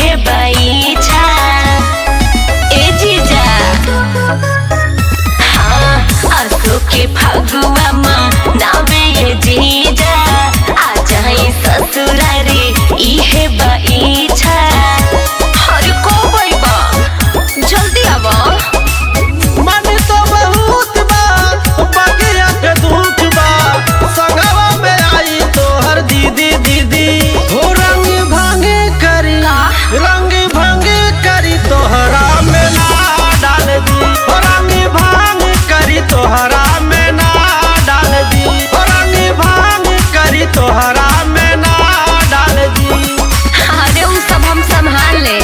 इहे बाईछा ए जीजा हाँ आसो के फगुआ नावे ये जीजा आ जाए ससुरारी इहे बाईछा हर को बइबा जल्दी आवा मन तो बहुत बा बगिया के दुख बा संगवा में आई तो हर दीदी दीदी हो रंग भांगे करी तोहरा में ना डाल दी हो रंग भांग करी तोहरा में ना डाल दी हो रंग भांग करी तोहरा में ना डाल दी अरे वो सब हम संभाल ले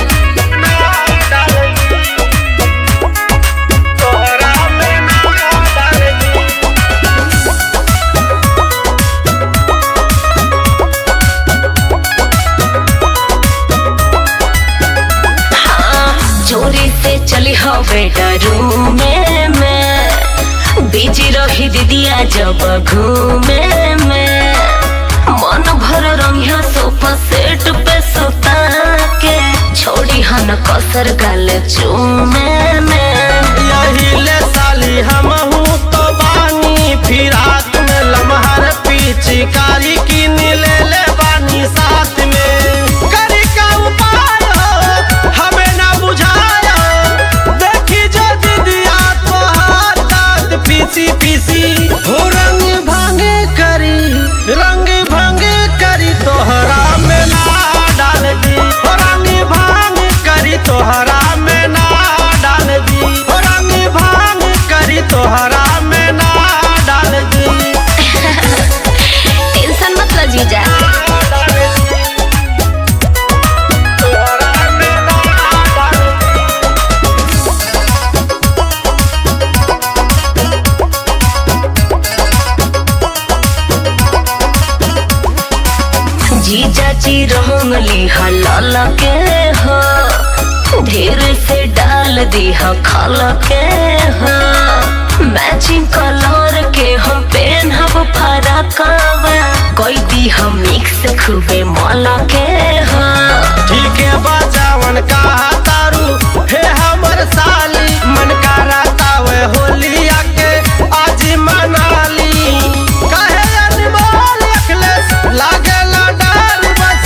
चोरी से चली हो बेटा रूम में बिजी रही दीदिया जब घूमे में मन भर रंगिया सोफा सेट पे सुता के छोड़ी हन कसर गल चूमे में यही ले साली हमहू तो बानी फिराक में लम्हर पिचकारी की नीले ले बानी साथ में करी का उपाय हमें ना बुझाया देखी जो दीदिया तो हाथ दांत पीसी पीसी हो रंग भांगे करी तोहरा में ना डाल दी हो रंग भांग करी तोहरा में ना डाल दी हो रंग भांग करी तोहरा में ना डाल दी टेंशन मत लो जीजा जीजा जी रंगली हलाल के हो ढेर से डाल दी खल के हो मैचिंग कलर के हम पेनहब फरकवा कोई दी हम मिक्स खूबे मल के हो ठीक है बजावन कहा तारू हे हमर साली मन कराता वे होलिया के आज मनाली कहे अनमोल अखिलेश लागेला डर बस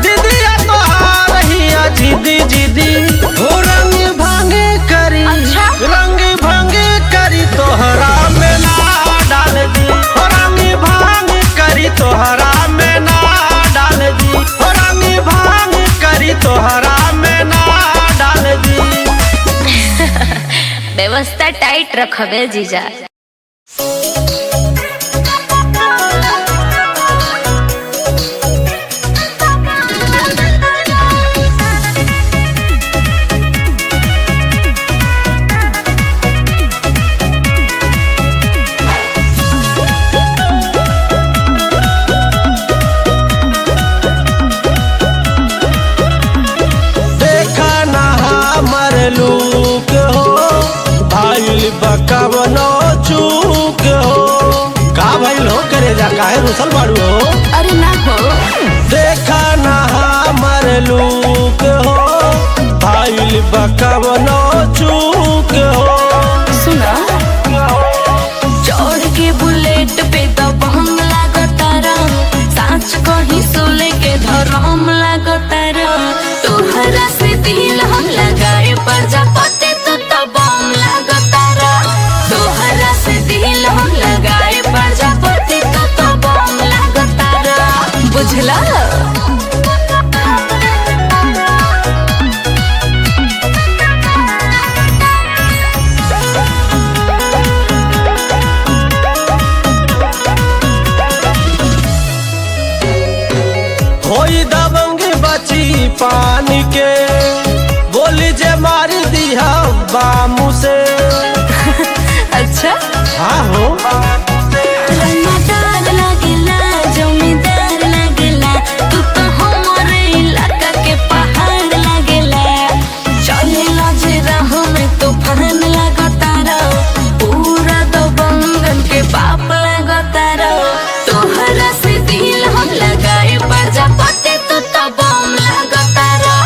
दीदिया तोहार हिया जिदी जिदी हो रंग भांगे करी तोहरा में ना डाल दी हो रंग भांग करी तोहरा में ना डाल दी हो रंग भांग करी तोहरा में ना डाल दी व्यवस्था टाइट रखबे जीजा देखा ना हमर लूक हो भाईल बकवनो चूक हो का भइल हो करे जा काहे रुसल बाड़ू हो अरे ना हो देखा ना हमर लूक हो भाईल बकवनो चूक हो सुना चढ़ के बुलेट पे तब हम लागतारा सांच कहीं सोले के धरम लागतारा तोहरा से दिल हम लगाए प्रजापति तो तब हम लागतारा तोहरा से दिल हम लगाए प्रजापति तो तब हम लागतारा बुझला होई दबंग बची पानी के बोली जे मार दिया बामू से अच्छा हाँ हो रंगदार लागेला जमींदार लागेला तू तो हमारे इलाका के पहाड़ लागेला चलेला जे राह में तूफान लागतारा पूरा दबंगन के बाप लागतारा तोहरा से दिल हम लगाए प्रजापति तू तो बम लागतारा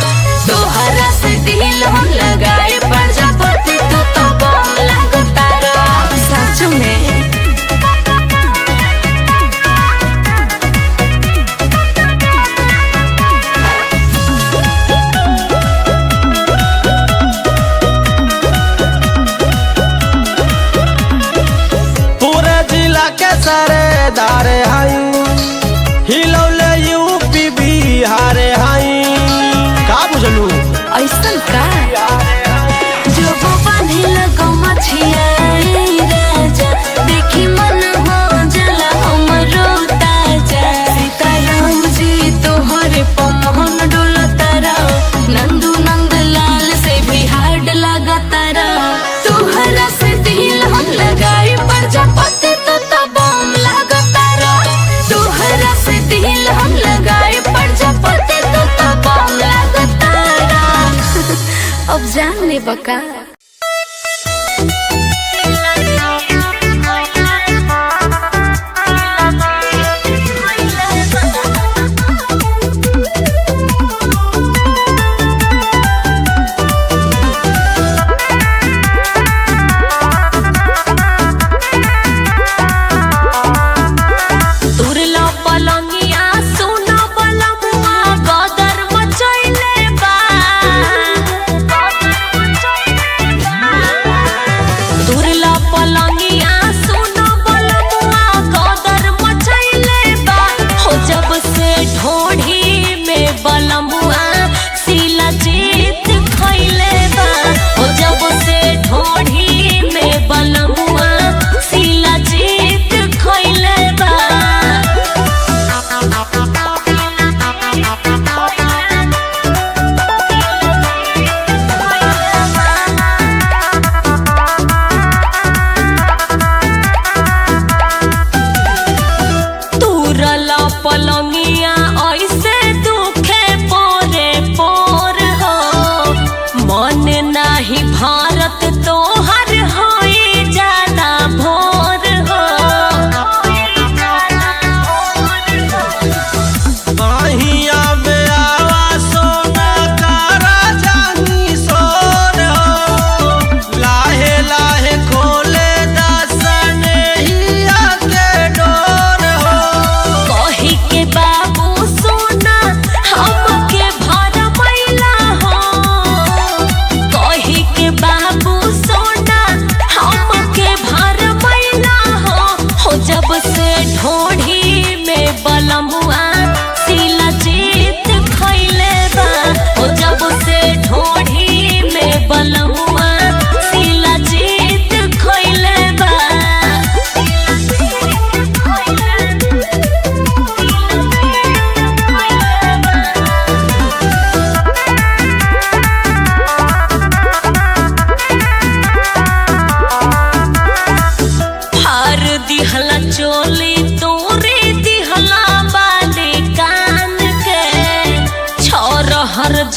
जान ले बका।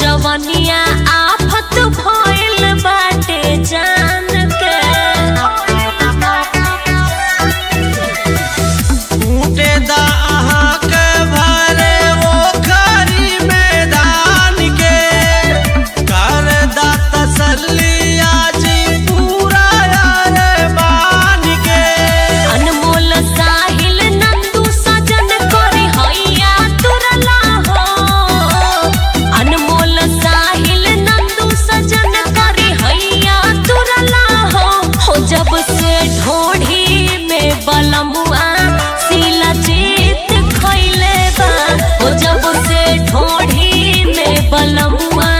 जवनिया आफत भइल बाटे जान के टूटे दा अहाँ के भरे वो खरी मैदान के कर दा तसल्ली आज पूरा यार मान के अनमोल साहिल नंदू सजन करी हैया तुरला हो अनमोल साहिल नंदू सजन करी हैया तुरला हो जब से ढोढ़ी में बलमुआ सीला जीत खैले बा हो जब से ढोढ़ी में बलमुआ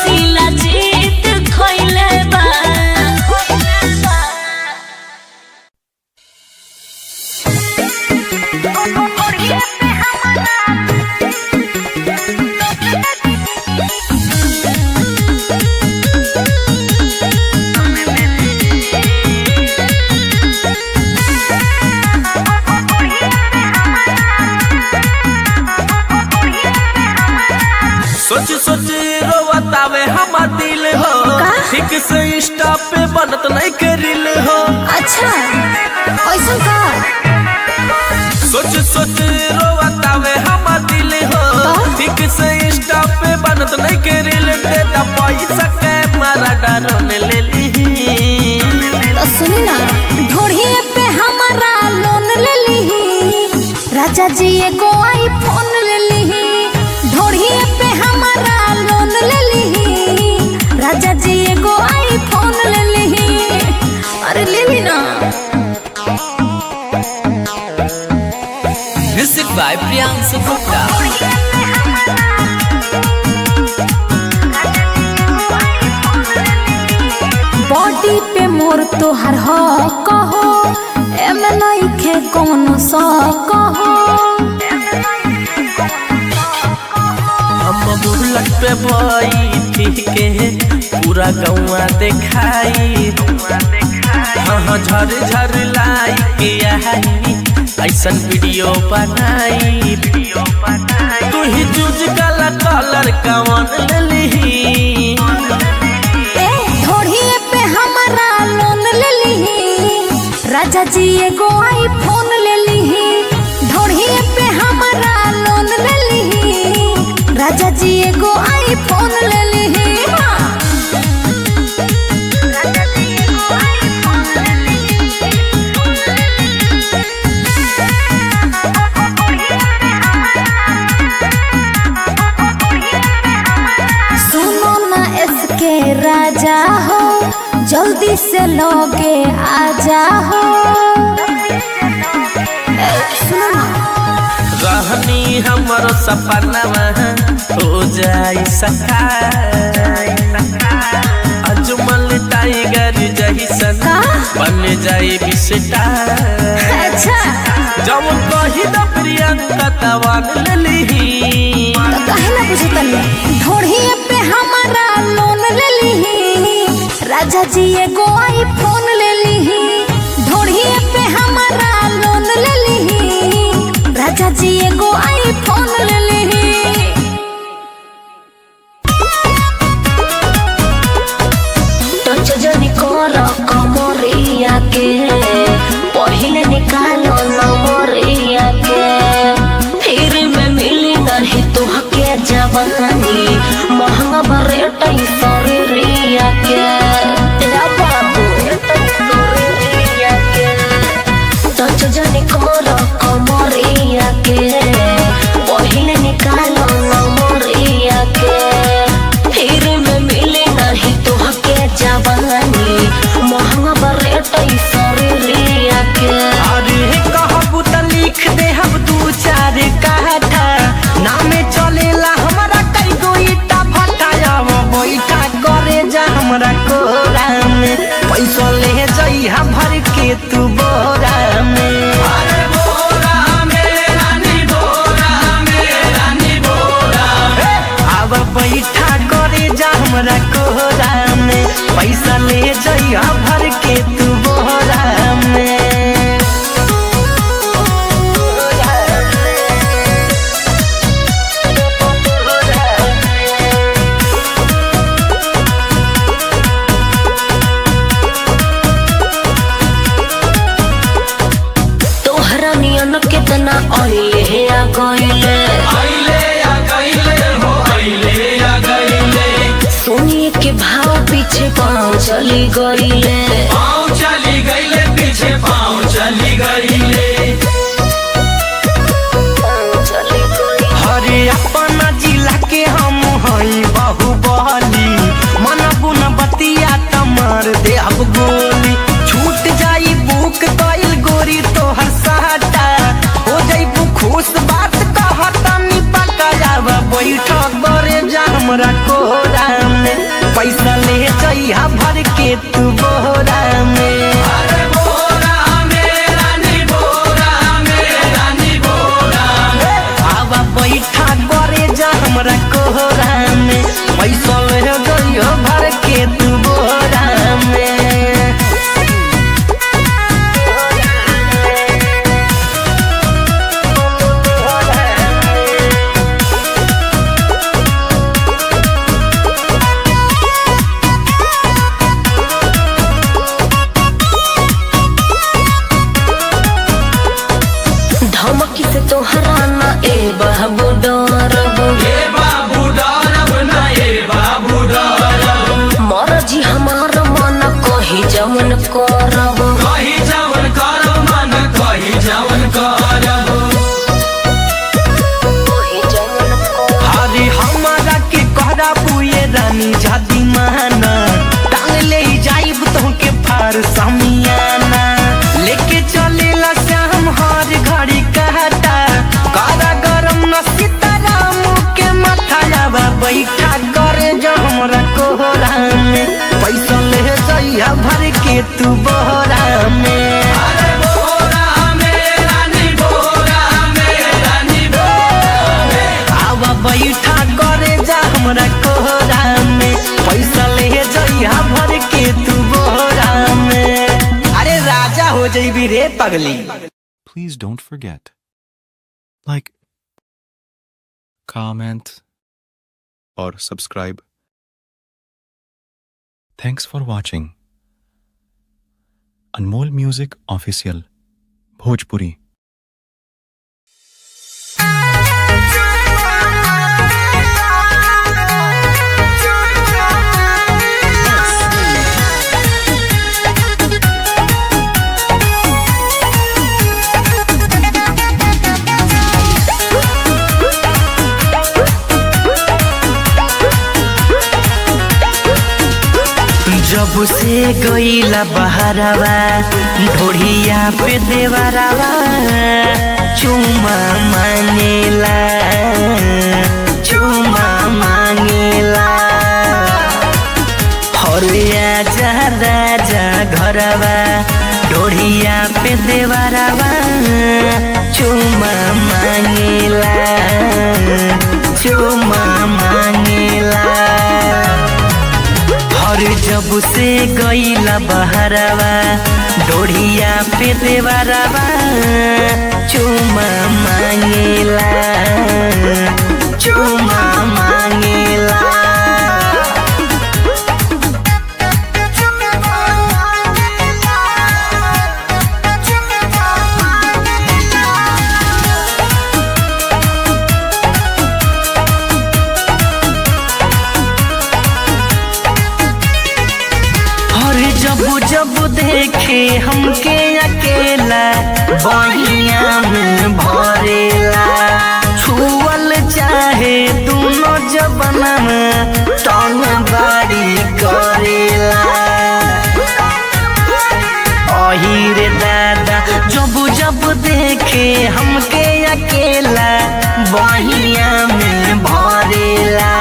सीला जीत खैले बा सोच सोच रोवतावे हमार दिल हो ठीक से इंस्टा पे बनत नहीं करिल हो अच्छा ऐसा का सोच सोच रोवतावे हमार दिल हो ठीक से इंस्टा पे बनत नहीं करिल देता पैसा के मारा डरन ले ली तो सुनी ना ढोढ़ी पे हमारा लोन ले ली राजा जी एगो आईफोन ले ली ढोढ़ी पे हमारा लोन ले ली राजा जी एगो आईफोन ले ली अरे ले ली ना music by Priyanshu Gupta. Body पे मोर तोहर हो कहो एमे नइखे कोनो सो कहो हम बुलट पे बैठी के पूरा गौवा दिखाई हाँ झर झर लाई के आई ऐसन वीडियो बनाई तू ही चूज काला कलर कवन ले ली राजा जी एगो आईफोन ले लीही, ढोढ़िए पे हमारा लोन ले लीही। राजा जी एगो आईफोन ले लीही। सुनो ना इसके राजा हो, जल्दी से लोगे आजा हो। सुनो ना रहनी हमरो सपना हो जाई सखाई, अजमल टाइगर जैसन बन जाए बिस्टा। अच्छा जब कही द प्रियंका तवान लेली तो काहे ना बुझतनी, ढोढ़िए पे हमारा लोन ले लीही। राजा जी एगो आईफोन ले लीही, ढोढ़िए पे हमारा लोन ले लीही। राजा जी एगो आईफोन ले लीही। टच जनी कर कमरिया के, पहिले निकालो नमरिया के। फिर में मिली नहीं तुहके जवानी, महंगा बरेट शरीरिया के। तेरा बाबू शरीरिया के। टच जनी कर कमरिया के, पहिले निकालो नमरिया के। फिर में मिली नहीं तुहके जवानी, महंगा बरेट शरीरिया के। अरे कहबू त लिख दे हम 2-4 काठा, नामे चलेला हमारा कई गो ईटा भट्टा। अब बैठा करे जा हमरा कोरा में, पैसा ले जइहा भर के तू बोरा में। अरे बोरा में रानी, बोरा में रानी, बोरा में। अब बैठा करे जा हमरा कोरा में, पैसा ले जइहा भर के तू बोरा में। तोहरा नियन कितना आइले आ गइले, सुनिए के भाव पीछे पाँव चली गइले। पीछे पाँव चली गईले। हरे अपना जिला के हम हई बाहुबली, मन बुन बतिया तमर दे अब गोली। छूट जाई बुक कइल गोरी तोहर साटा, हो जाइबू खुश बात कहतनी पकायाब। बैठक बरे जा हमरा कोरा में, पैसा ले जइहा भर के तू बोरा में। अरे बोरा में रानी, बोरा में रानी, बोरा में। अब बैठा बरे जा हमरा कोरा में, पैसा ले जइहा भर के तू बोरा में। धमकी से तोहरा ना ए बाबू डरब, मरजी हमार मन कही जवन करब। हरे हमारा के कहरा पुए रानी जादी माना, टांग ले जाइब तोहके फार समियाना। लेके चलेला श्याम हर घड़ी कहता, कारा गरम न सीताराम के माथा। अब बैठा करे जो हमरा कोहरा में, पैसा ले जइहा भर के तू बोरा में। अरे बोरा में रानी, बोरा में रानी, बोरा में। अब बैठा करे जा हमरा कोहरा में, पैसा ले जइहा भर के तू बोरा में। अरे राजा हो जइबी रे पगली। Please don't forget, like, comment, or subscribe. Thanks for watching. Anmol Music Official, Bhojpuri. जब से गईला बहरावा ढोढ़िया पे देवरावा चुमा मांगेला हरिया जा राजा घरवा ढोढ़िया पे देवरावा चुमा मांगेला और जब से गईला बहरावा ढोढ़िया पे देवरावा चुमा मांगेला जब देखे हमके अकेला बहिया में भरेला छुअल चाहे दोनों जबना में टंग बाड़ी करेला अहिरे दादा जब देखे हमके अकेला बहिया में भरेला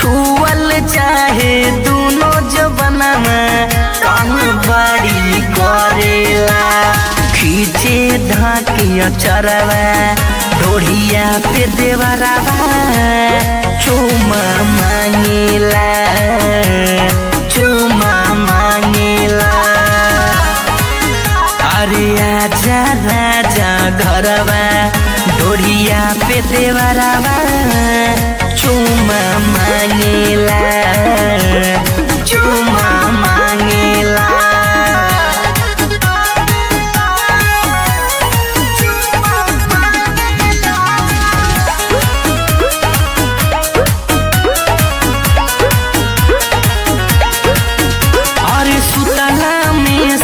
छुअल चाहे दोनों जबना में बड़ी करेला खींचे ढाकिया चरवा ढोढ़िया पे देवरावा चुमा मांगेला अरे आजा राजा घरवा ढोढ़िया पे देवरावा चुमा मांगेला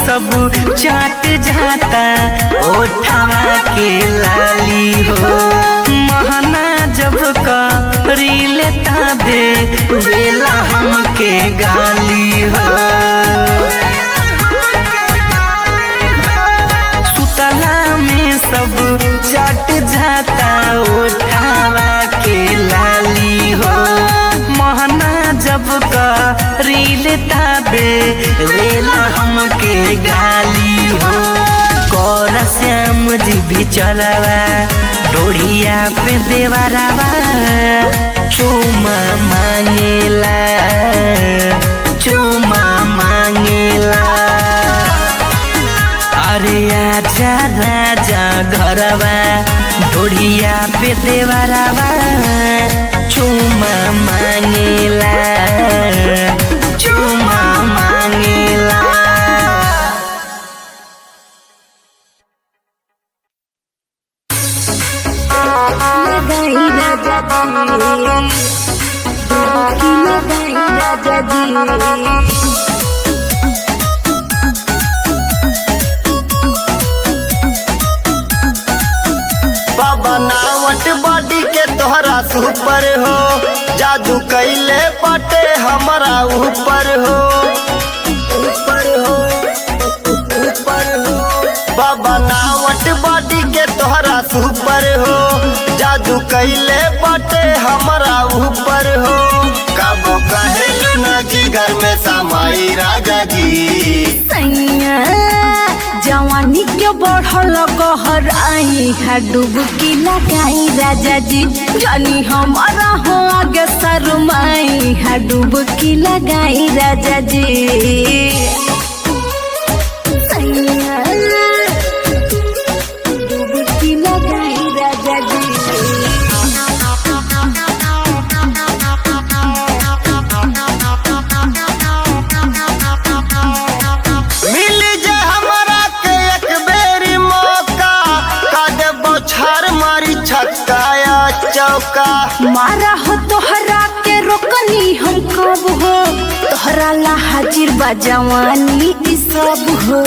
सब चाट जाता ओठवा के लाली हो महना जब करी लेता दे बेला हमके गाली हो सुतला में सब चाट जाता ओठवा के लाली हो महना जब करी लेता दे बेला हमके गाली हो कर श्याम जी भी चलवा ढोढ़िया पे देवरावा चुमा मांगेला अरे आजा राजा घरवा ढोढ़िया पे देवरावा चुमा मांगेला बनावट बॉडी के तोहरा सुपर हो जादू कैले पटे हमारा ऊपर हो बनावट बॉडी के तोहरा सुपर हो जादू कैले पटे हमारा ऊपर हो कब कहे ना जी घर में समाई राजा जी जवानी के बढ़ल कहर आई है डुबकी लगाई राजा जी जानी हमारा हो आगे शर्माई है डुबकी लगाई राजा जी डुबकी लगाई राजा जी मिल जा हमारा चौका। मारा हो तोहरा के रोकनी हम कब हो, तोहरा ला हाजिर बा जवानी ई सब हो।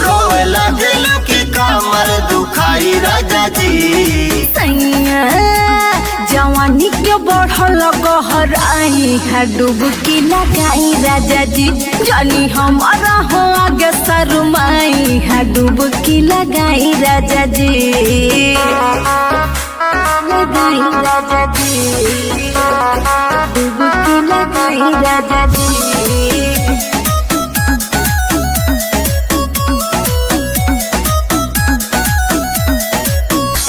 रोवे लागल की कमर दुखाई राजा जी, सैया जवानी के बढ़ल गहर आई है डुबकी लगाई राजा जी, जानी हमारा हो आगे शर्माई है डुबकी लगाई राजा जी, लगाई राजा जी, डुबकी लगाई राजा जी।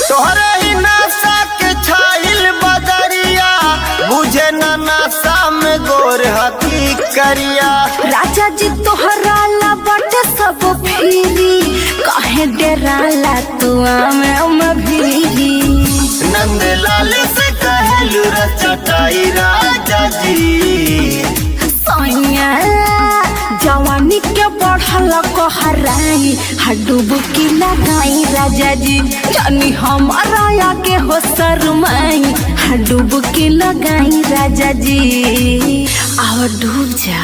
तोहरे ही नासा के छाइल बदरिया, बुझे ना नासा में गोर हकी करिया। राजा जी तोहरा ला बटे सब फिरी, काहे डेराला तू में भीरी। नंद लाल से कहलू रचटाई राजा जी, सैया जवानी के बढ़ल कहराई हडुबकी लगाई राजा जी, जानी हमारा आगे हो शर्माई हडुबकी लगाई राजा जी, आओ डूब जा।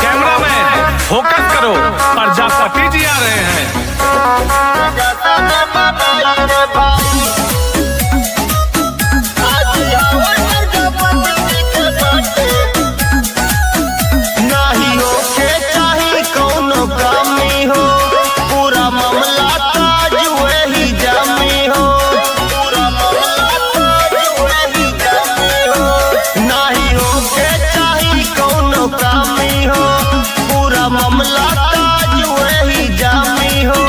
कैमरामैन फोकस करो, प्रजापति जी आ रहे हैं। नाही होके चाही कौनो कमी हो, पूरा मामला ताज वही जमी हो, पूरा मामला ताज वही जमी हो। नाही होके चाही कौनो कमी हो, पूरा मामला ताज वही जमी हो।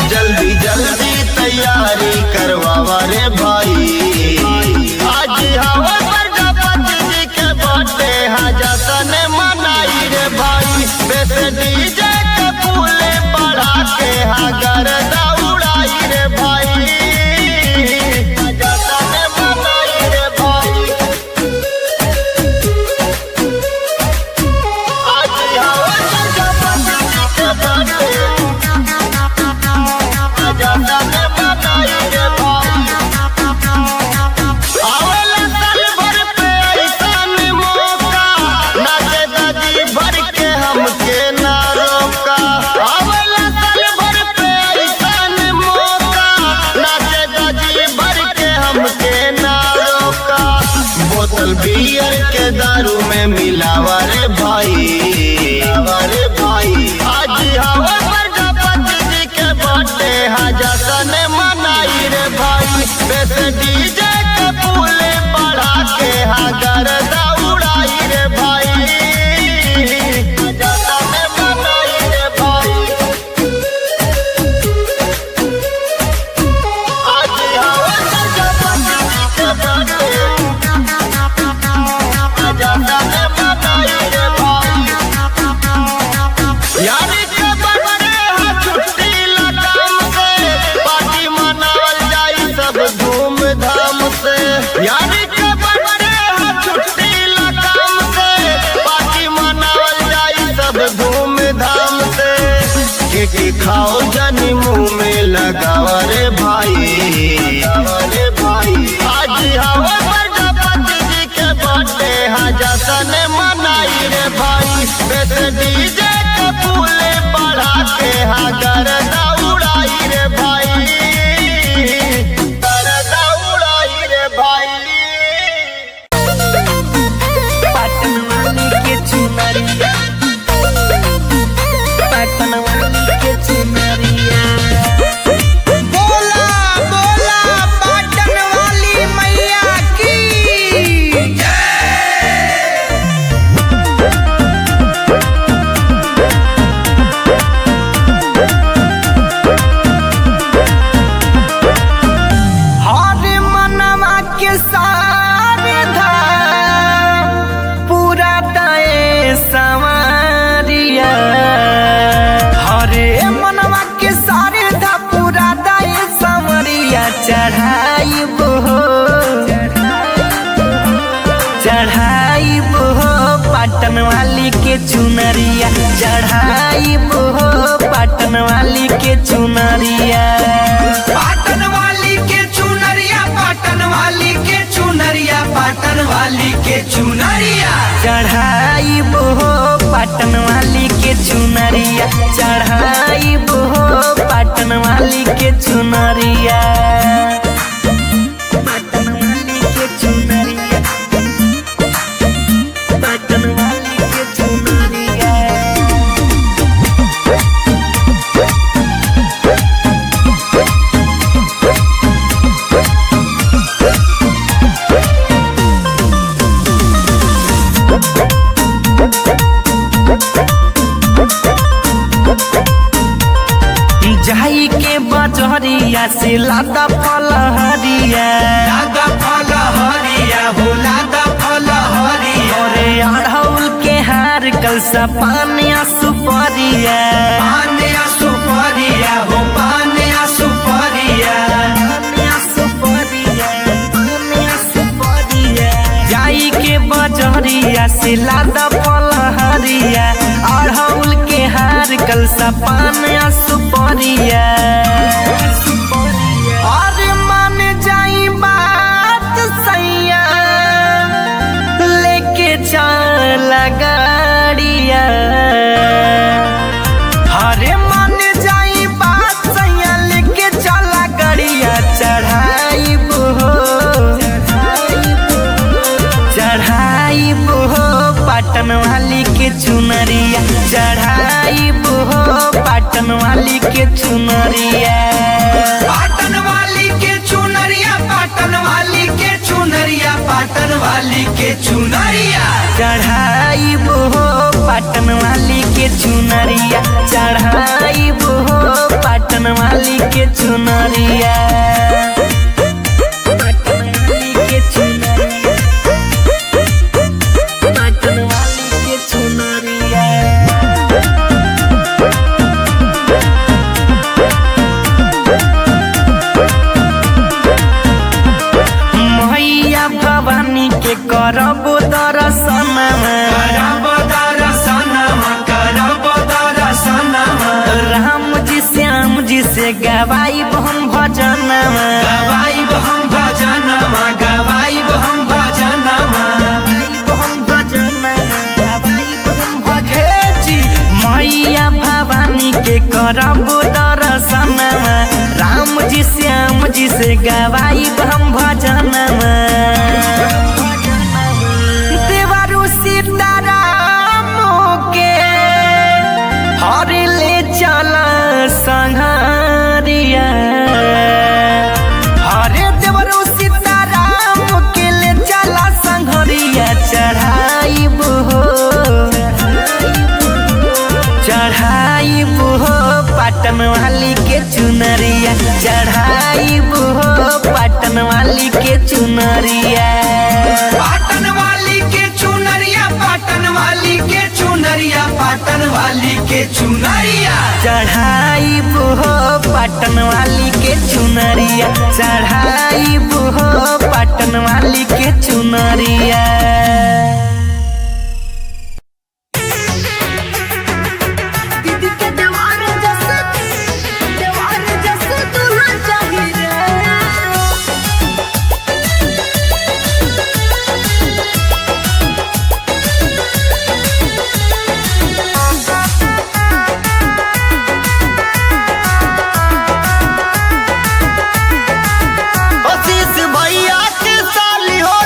जल्दी जल्दी तैयारी करवावा रे भाई, आज हवा प्रजापति जी के बर्थडे हाजा सने मनाई रे भाई। बेस डीजे के फूले बढ़ा के हागर दौड़ाई रे भाई, हाजा सने मनाई रे भाई। आज हवा प्रजापति जी के बर्थडे हाजा सने मनाई रे भाई। आवेला साल भर पे ऐसन मौका, नाचे दादी भर के हमके ना रोका। आवेला साल भर पे ऐसन मौका, नाचे दादी भर के हमके ना रोका। बोतल बियर के दारू में मिलावा रे भाई, रे भाई। आज हवा प्रजापति जी के बर्थडे हाजा सने मनाई रे भाई। बेस डीजे के फूले बढ़ा के हागर दौड़ाई रे भाई, हाजा सने मनाई रे भाई। आज हवा प्रजापति जी के बर्थडे हाजा सने मनाई रे भाई। यारी के बर्थडे है छुट्टी लगाम से, पार्टी मनावल जाई सब धूमधाम से। यारी के बर्थडे है छुट्टी लगाम से, पार्टी मनावल जाई सब धूमधाम से। केक खाओ जानी मुंह में लगावा रे भाई, रे भाई। आज हवा प्रजापति जी के बर्थडे हाजा सने मनाई रे भाई। बेस डीजे के फूले बढ़ा के हागर दौड़ाई रे भाई, दौड़ाई रे भाई। पाटन वाली के चुनरिया, पाटन वाली के चुनरिया। बोला बोला पाटन वाली मैया की हरे मनवा के सारे धा पूरा दए सवारिया। हरे मनवा के सारे धा पूरा दए सवारिया। चढ़ाई बो पाटन वाली के चुनरिया, चढ़ाई बो पाटन वाली के चुनरिया। पाटन वाली चुनरिया चढ़ाई हो पाटन वाली के चुनरिया पाटन वाली के चुनरिया पाटन वाली के चुनरिया जाई के बजरिया से लादा फलहरिया लादा फलहरिया हो लादा फलहरिया रे अड़हुल के हार कलसा पानिया सुपरिया पानिया सुपरिया हो पानिया सुपरिया पानिया सुपरिया पानिया सुपरिया जाई के बजरिया से लादा फलहरिया अड़हुल के हार कलसा पानिया सुपरिया अरे मान जाई बात सैया लेके चल गाड़िया अरे मान जाई बात सैया लेके चल गाड़िया चढ़ाई हो पाटन वाली के चुनरिया चढ़ाई हो पाटन वाली के चुनरिया पाटन वाली के चुनरिया पाटन वाली के चुनरिया पाटन वाली के चुनरिया चढ़ाई हो पाटन वाली के चुनरिया चढ़ाई हो पाटन वाली के चुनरिया पाटन वाली के चुनरिया पाटन वाली के चुनरिया मैया भवानी के करब दर्शनमा राम जी श्याम जी से गवाई हम भजनमा गवाई हम भजनमा गवाई हम भजनमा मैया भवानी के करब दर्शनमा राम जी श्याम जी से गवाई हम भजनमा देवरु सीताराम के हर ले चल संघरिया हरे देवरु सीताराम के ले चल संघरिया चढ़ाई हो चढ़ाई हो पाटन वाली के चुनरिया चढ़ाई हो पाटन वाली के चुनरिया पाटन वाली के चुनरिया पाटन वाली के चुनरिया पाटन वाली के चुनरिया चढ़ाई हो पाटन वाली के चुनरिया चढ़ाई हो पाटन वाली के चुनरिया आशीष भैया के साली हो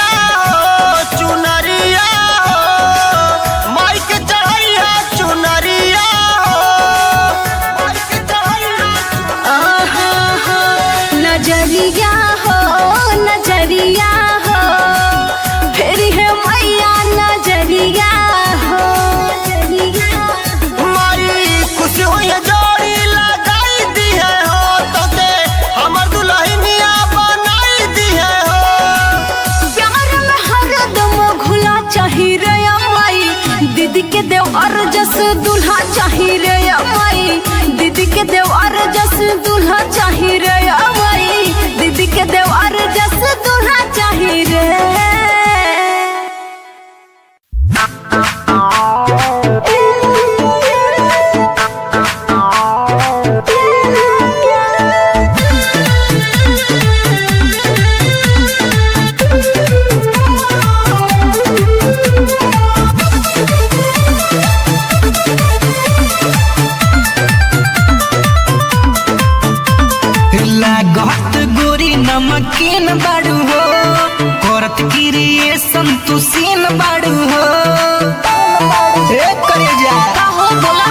चुनरिया हो चुनरिया हो माई के चढ़ैया चुनरिया हो माई के चढ़ैया नजरिया हो नजरिया हो फिर है मैया नजरिया हो माई खुश हुई जोड़ी लगाई दी है हो तो दे हमर दुल्हनिया बनाई दी है हो प्यार में हरदम घुला चाही रे माई दीदी के देव और जस दूल्हा चाही रे माई दीदी के देव और जस दूल्हा चाही रे माई दीदी के देव और जस दूल्हा चाही रे लागत गोरी नमकीन बाड़ू हो करत क्रिएशन तू सीन बाड़ू हो ए करे जा हो बोला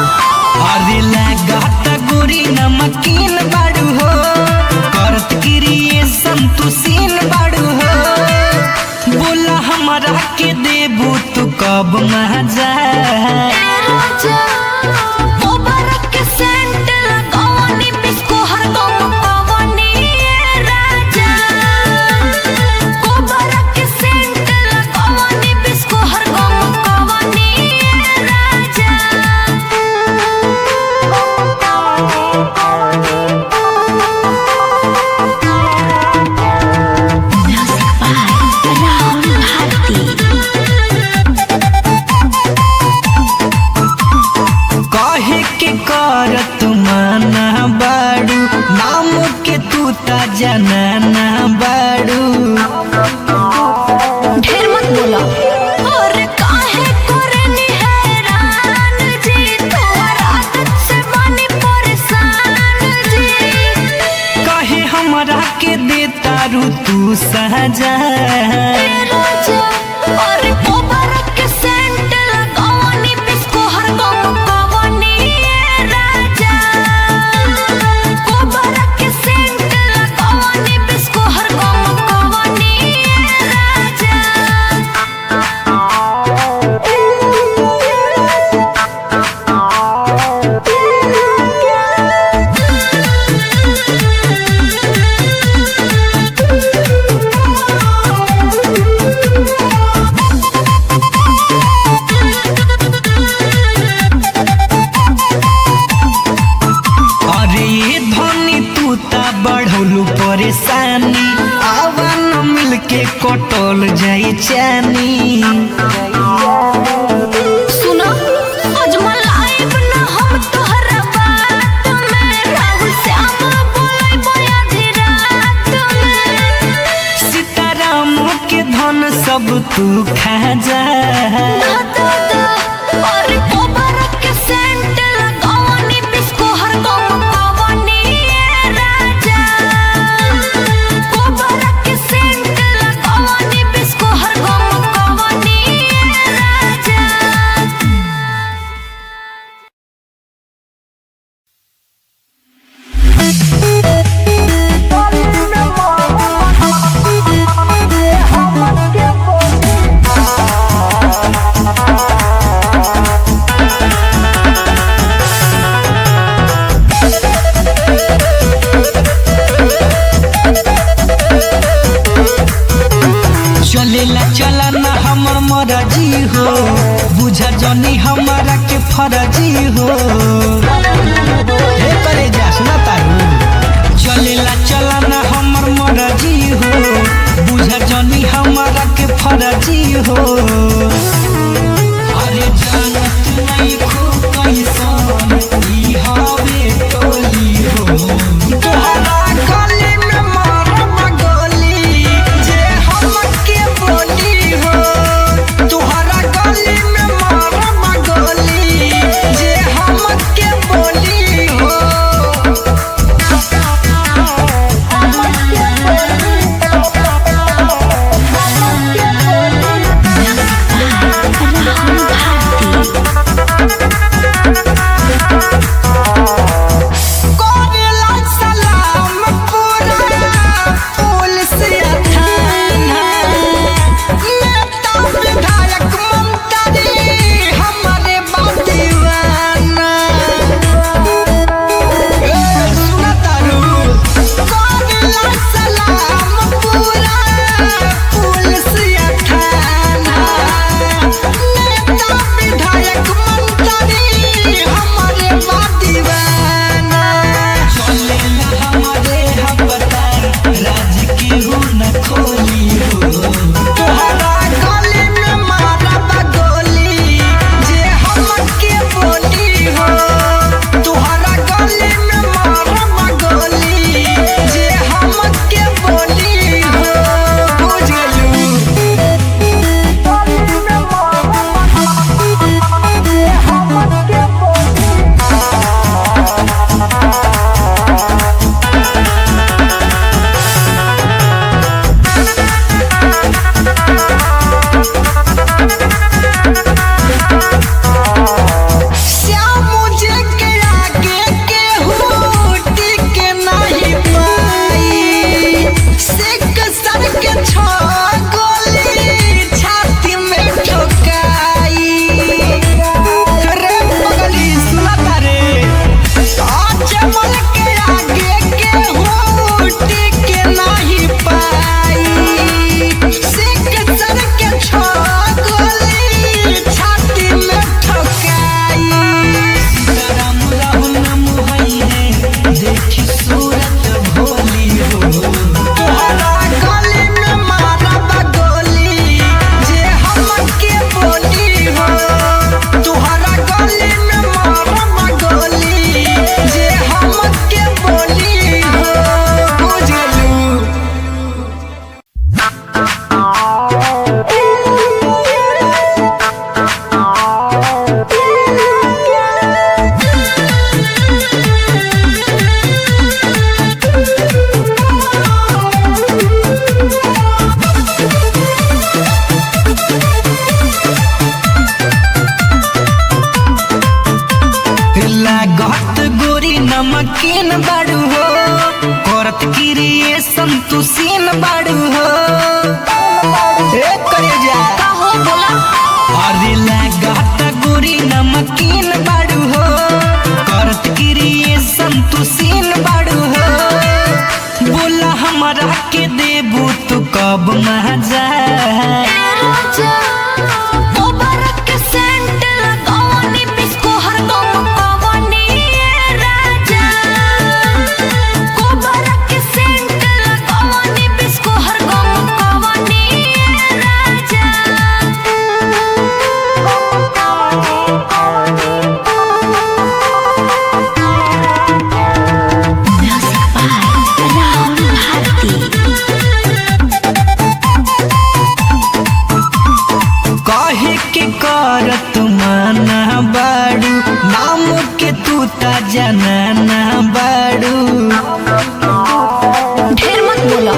अरे लागत गोरी नमकीन बाड़ू हो करत क्रिएशन तू सीन बाड़ू हो बोला हमरा के देबू तू कब मजा राजा मुबारक के सेंट लगावनी बिस्को हर गम पावनी राजा मुबारक के सेंट लगावनी बिस्को हर गम पावनी राजा राहुल भारती कहे के करत माना बाड़ू नाम के तू ता जनाना बाड़ू ढेर मत बोला और काहे करनी हैरान जी तोहर आदत से बनी परेशान जी कहे हमरा के दे तारू तू सहजा राजा और मुबारक के सेंट लगावनी बिस्को हर गम पावनी राजा मुबारक के सेंट लगावनी बिस्को हर गम पावनी राजा अरे ये धनी तू ता बढ़ौलू परेशानी आवा न मिल के कटल जाई चानी सुनो अजमल आइब न हम तोहरा बात में राहुल श्याम बोलै बोया धीरात में सीताराम के धन सब तू खा जा और मुबारक के सेंट लगावनी बिस्को हर गम पावनी राजा मुबारक के सेंट लगावनी बिस्को हर गम पावनी राजा चलेला चला ना हमर मरजी हो बुझा जनी हमारा के फरजी हो हे करे जा सुना तारू चलेला चला ना हमर मरजी हो बुझा जनी हमारा के फरजी हो अरे जानत नहीं खूब कैसन ई हवे टोली हो तोहरा गली में मारब गोली जे हमके बोली हो तोहरा गली में मारब गोली जे हमके बोली हो जनाना बाड़ू। ढेर मत बोला।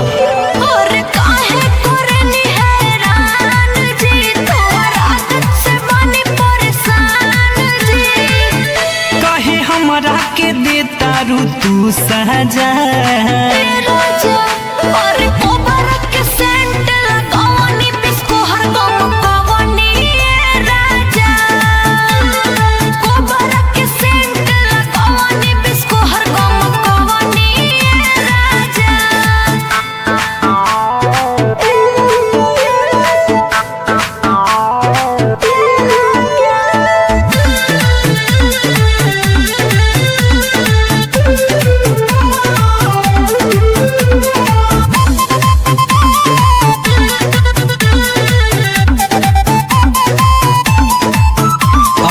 और काहे करनी हैरान जी, तोहर आदत से बनी परेशान जी। कहे हमरा के देता रू तू सजा। राजा और कोबर के सेंट लगावनी बिस्को हर गम कवनी राजा। कोबर के सेंट लगावनी बिस्को हर गम कवनी राजा।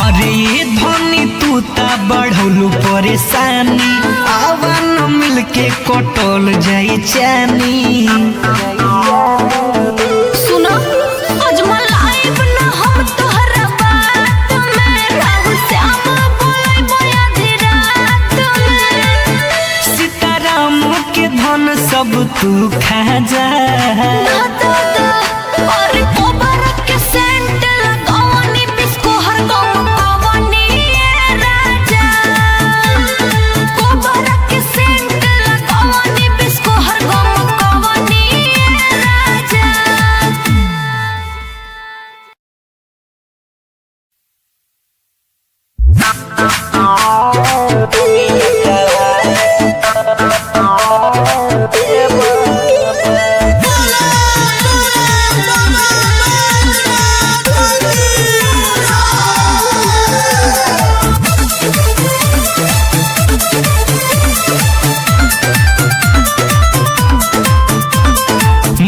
अरे ये धनी तू ता बढ़ौलू परेशानी, आवा न मिल के कटल जाई चानी। सुनो अजमल आइब न हम तोहरा बात में, राहु श्याम बोलै बोया धीरात में। सीताराम के धन सब तू खा जा। और कोबर के सेंट लगावनी बिस्को हर गम कवनी राजा। कोबर के सेंट लगावनी बिस्को हर गम कवनी राजा।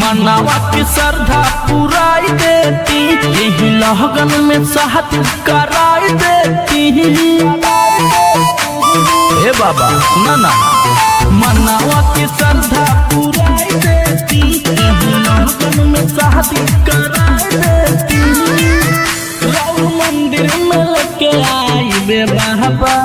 मनावा की श्रद्धा पुराई देती, यही लगन में साथ कराई देती। हे बाबा सुना ना, मनावा की श्रद्धा पुराई देती, यही लगन में साथ कराई देती। राम मंदिर में लेके आई बे बाबा,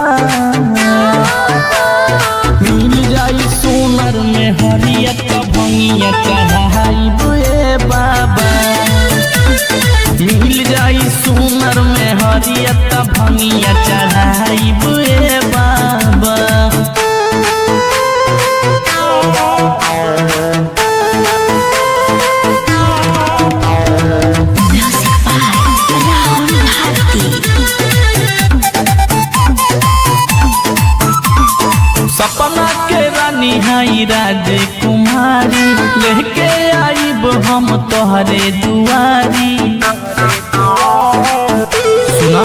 मिल जाई सोनर में हरियत भंगिया चढ़ाई बे बाबा। मिल जाई सोनर में हरियत भंगिया चढ़ाई बे बाबा। सपना के रानी हाई राजकुमारी, लेके आईब हम तोहरे दुआरी। सुना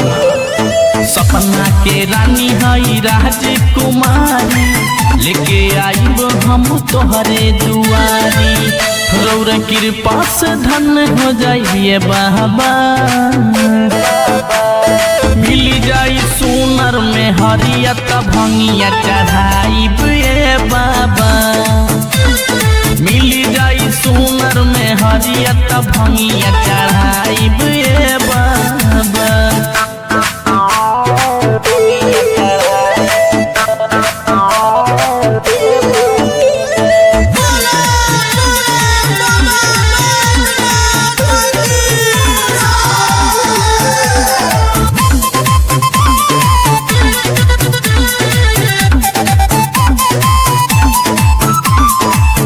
सपना के रानी हाई राजकुमारी, लेके आईब हम तोहरे दुआरी। रौर कृपा से धन हो जाइए बाबा, मिल जाई सोनर में हरियत भंगिया चढ़ाई बे बाबा। मिल जाई सोनर में हरियत भंगिया चढ़ाई बे बाबा।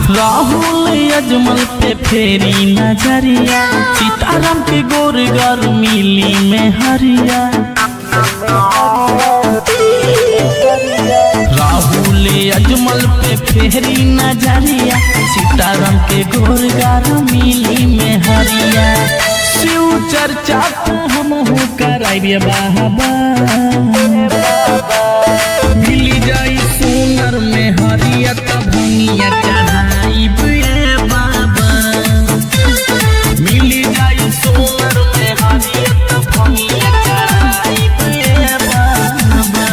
राहुल अजमल पे फेरी नजरिया, सीताराम के गोरगर मिली में हरिया। राहुल अजमल पे फेरी नजरिया, सीताराम के गोरगर मिली में हरिया। शिव चर्चा तो हम कराइए बाबा, मिली जाई सोनर में हरियत भंगिया चढ़ाई बे बाबा। मिली जाई सोनर में हरियत भंगिया चढ़ाई बे बाबा।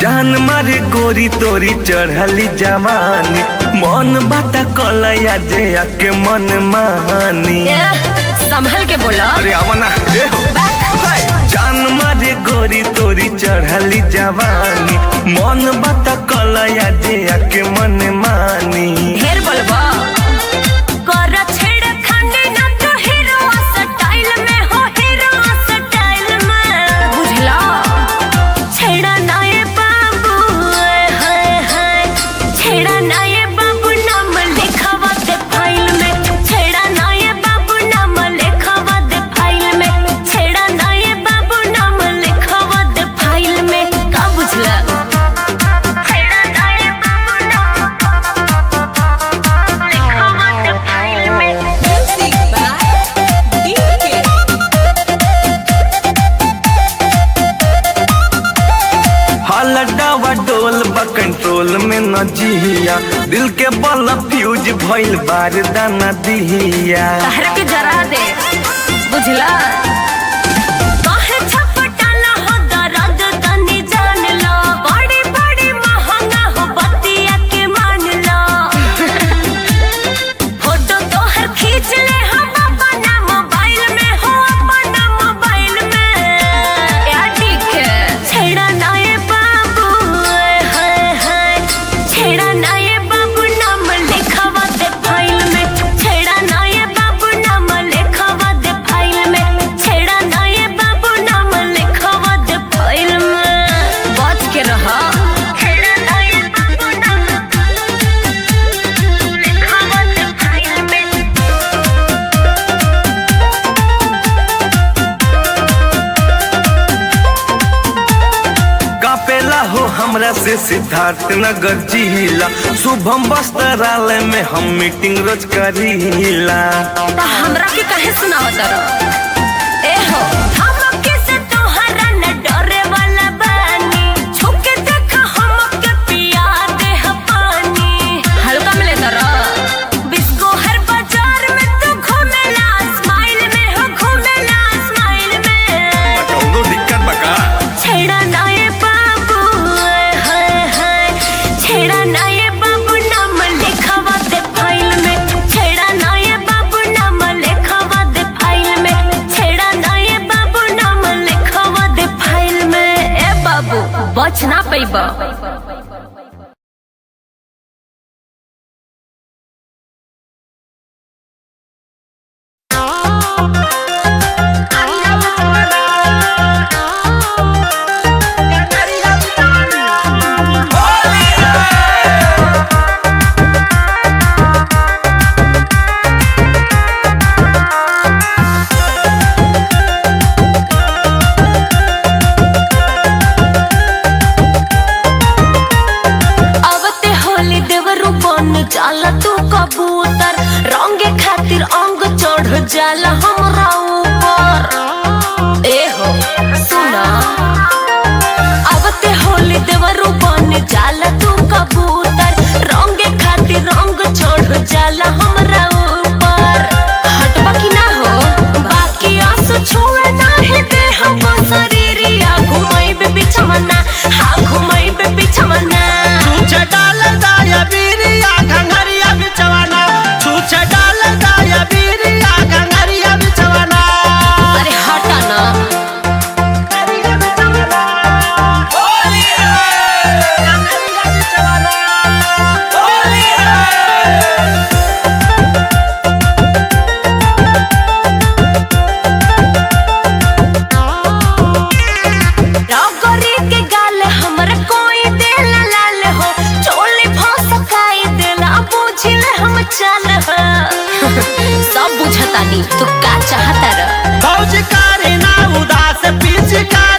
जान मारे गोरी तोरी चढ़ली जवानी मन बात कलया जे के मन मानी संभल के बोला। अरे आवना जान मारे गोरी तोरी चढ़ली जवानी मन बात कलया जे के मन मानी ढेर बोलबा कर छेड़ खाने ना तो हीरो स्टाइल में हो हीरो स्टाइल में बुझला छेड़ा ना ये बाबू हाय हाय छेड़ा ना ये बाबू नाम लिखावा दे फाइल में छेड़ा ना ये बाबू नाम लिखावा दे फाइल में छेड़ा ना ये बाबू नाम लिखावा दे फाइल में का बुझला छेड़ा ना ये बाबू नाम लिखावा दे फाइल में हलडावा डोल बा कंट्रोल में न जिया दिल के बल फ्यूज भइल बार दाना दिया शहर के जरा दे बुझला काहे छपटाला हो दर्द तनी जान लो बड़ी बड़ी महंगा हो बतिया के मान लो फोटो तो हर खींच ले हम अपना मोबाइल में हो अपना मोबाइल में या ठीक है छेड़ा ना ये बाबू हाय हाय छेड़ा ना ये बाबू नाम लिखावा दे फाइल में छेड़ा ना ये बाबू नाम लिखावा दे फाइल में छेड़ा ना ये बाबू नाम लिखावा दे फाइल में बच के रहा छेड़ा ना ये बाबू नाम लिखावा दे फाइल में कापेला हो हमरा से सिद्धार्थ नगर जिला शुभम वस्त्रालय में हम मीटिंग रोज करीला ता हमरा के काहे सुनावत रह ए हो हम किसे तोहरा न डरे वाला बानी छुके देखा हम के पिया दे पानी हल्का मिले तरा बिस्को हर बाजार में तू घूमेला स्माइल में हो घूमेला स्माइल में कौनो दिक्कत बका छेड़ा ना ये बाबू हाय हाय छेड़ा ना ये बाबू नाम लिखावा दे फाइल में छेड़ा ना ये बाबू नाम लिखावा दे फाइल में छेड़ा ना ये बाबू नाम लिखावा दे फाइल में ए बाबू बच ना पैबा अवते होली देवरू बन जाला तू कबूतर रंगे खातिर अंग चढ़ जाला हमरा ऊपर ए हो सुना अवते होली देवरू बन जाला तू कबूतर रंगे खातिर रंग चढ़ जाला हमरा ऊपर हटबा की ना हो बाकी आस छुए नाही दे हम शरीरिया घुमाई बिछवना हाँ घुमाई बिछवना छूछे डाल दाया बीरिया घंघरिया बिचवाना छूछे डाल दाया बीरिया घंघरिया बिचवाना अरे हटा ना होली है घंघरिया बिचवाना होली है रगरी के गाल हमर कोई दिल लाल हो चोली भसकाई देला बुझिले हम चल हो सब बुझतानी तू का चाहता रे फौज करे ना उदास पिचकारी